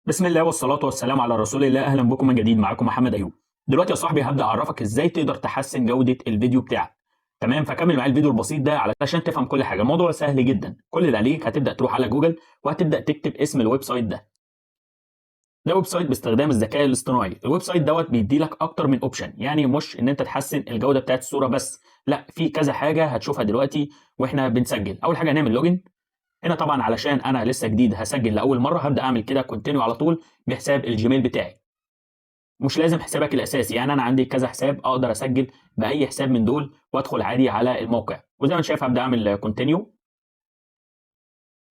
بسم الله والصلاة والسلام على رسول الله. أهلا بكم من جديد، معاكم محمد أيوب. دلوقتي يا صاحبي هبدأ أعرفك إزاي تقدر تحسن جودة الفيديو بتاعك. تمام، فكمل معايا الفيديو البسيط ده علشان تفهم كل حاجة. الموضوع سهل جدا، كل اللي عليك هتبدأ تروح على جوجل وهتبدأ تكتب اسم الويب سايت ده ويب سايت باستخدام الذكاء الاصطناعي. الويب سايت بيدي لك أكتر من أوبشن، يعني مش إن أنت تحسن الجودة بتاعت الصورة بس، لا، في كذا حاجة هتشوفها دلوقتي واحنا بنسجل. أول حاجة هنعمل لوجن. هنا طبعا علشان أنا لسه جديد هسجل لأول مرة هبدأ أعمل كده كونتينيو على طول بحساب الجيميل بتاعي. مش لازم حسابك الاساسي، يعني انا عندي كذا حساب اقدر اسجل باي حساب من دول وادخل عادي على الموقع. وزي ما انت شايف هبدا اعمل كونتينيو.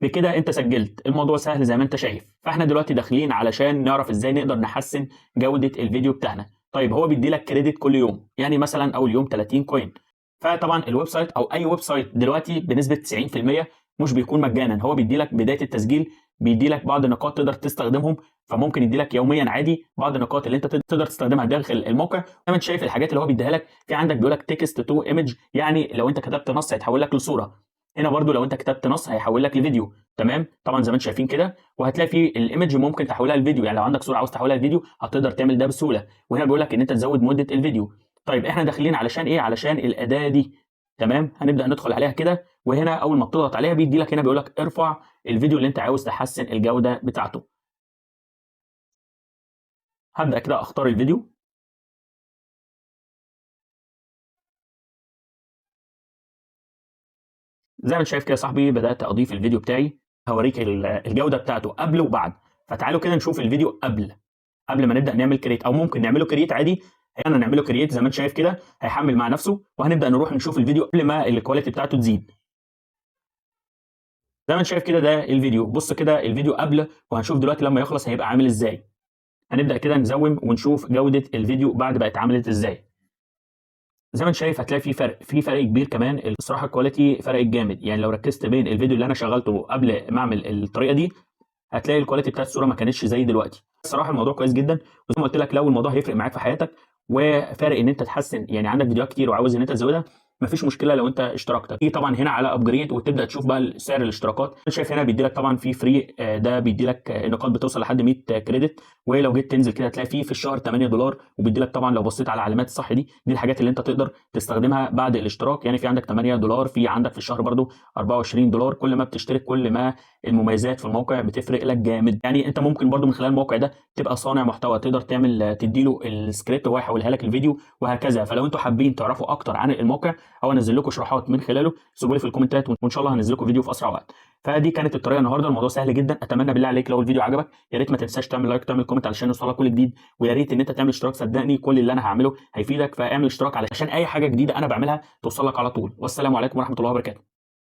بكده انت سجلت، الموضوع سهل زي ما انت شايف. فاحنا دلوقتي داخلين علشان نعرف ازاي نقدر نحسن جوده الفيديو بتاعنا. طيب هو بيدي لك كريدت كل يوم، يعني مثلا اول يوم 30 كوين. فطبعا الويب سايت او اي ويب سايت دلوقتي بنسبه 90% مش بيكون مجانا. هو بيدي لك بدايه التسجيل، بيدي لك بعض النقاط تقدر تستخدمهم، فممكن يدي لك يوميا عادي بعض النقاط اللي انت تقدر تستخدمها داخل الموقع. زي ما انت شايف الحاجات اللي هو بيديها لك، في عندك بيقول لك تكست تو ايمج، يعني لو انت كتبت نص هيتحول لك لصوره. هنا برضو لو انت كتبت نص هيحول لك لفيديو. تمام، طبعا زي ما انتم شايفين كده. وهتلاقي في الايمج ممكن تحولها لفيديو، يعني لو عندك صوره عاوز تحولها لفيديو هتقدر تعمل ده بسهوله. وهنا بيقول لك ان انت تزود مده الفيديو. طيب احنا داخلين علشان ايه؟ علشان الاداه دي. تمام، هنبدا ندخل عليها كده. وهنا اول ما بتضغط عليها بيدي لك، هنا بيقول لك ارفع الفيديو اللي انت عاوز تحسن الجوده بتاعته. هبدا كده اختار الفيديو. زي ما انت شايف كده يا صاحبي بدات اضيف الفيديو بتاعي. هوريك الجوده بتاعته قبل وبعد. فتعالوا كده نشوف الفيديو قبل ما نبدا نعمل كريت، او ممكن نعمله كريت عادي. احنا نعمله كريت زي ما انت شايف كده، هيحمل مع نفسه. وهنبدا نروح نشوف الفيديو قبل ما الكواليتي بتاعته تزيد. زي ما انت شايف كده ده الفيديو. بص كده الفيديو قبل، وهنشوف دلوقتي لما يخلص هيبقى عامل ازاي. هنبدا كده نزوم ونشوف جوده الفيديو بعد بقت عملت ازاي. زي ما انت شايف هتلاقي في فرق كبير كمان. الصراحه الكواليتي فرقت جامد، يعني لو ركزت بين الفيديو اللي انا شغلته قبل ما اعمل الطريقه دي هتلاقي الكواليتي بتاعت الصوره ما كانتش زي دلوقتي. الصراحه الموضوع كويس جدا. وزي ما قلت لك لو الموضوع هيفرق معاك في حياتك وفارق ان انت تحسن، يعني عندك فيديوهات كتير وعاوز ان انت تزودها، مفيش مشكله لو انت اشتركت. في طبعا هنا على ابجريد وتبدا تشوف بقى سعر الاشتراكات. انت شايف هنا بيدي لك طبعا في فري، ده بيدي لك النقاط بتوصل لحد 100 كريدت. ولو جيت تنزل كده هتلاقي فيه في الشهر $8. وبيدي لك طبعا لو بصيت على علامات الصح دي الحاجات اللي انت تقدر تستخدمها بعد الاشتراك. يعني في عندك $8، في عندك في الشهر برضو $24. كل ما بتشترك كل ما المميزات في الموقع بتفرق لك جامد. يعني انت ممكن برضو من خلال الموقع ده تبقى صانع محتوى، تقدر تعمل تديله السكريبت وهو يحولها لك الفيديو وهكذا. فلو انتوا حابين تعرفوا اكتر عن الموقع او انزل لكم شروحات من خلاله سيبوا لي في الكومنتات، وان شاء الله هنزل لكم فيديو في اسرع وقت. فدي كانت الطريقه النهارده. الموضوع سهل جدا. اتمنى بالله عليك لو الفيديو عجبك يا ريت ما تنساش تعمل لايك وتعمل كومنت علشان يوصلك كل جديد. ويا ريت ان انت تعمل اشتراك، صدقني كل اللي انا هعمله هيفيدك. فاعمل اشتراك علشان اي حاجه جديده انا بعملها توصلك على طول. والسلام عليكم ورحمه الله وبركاته.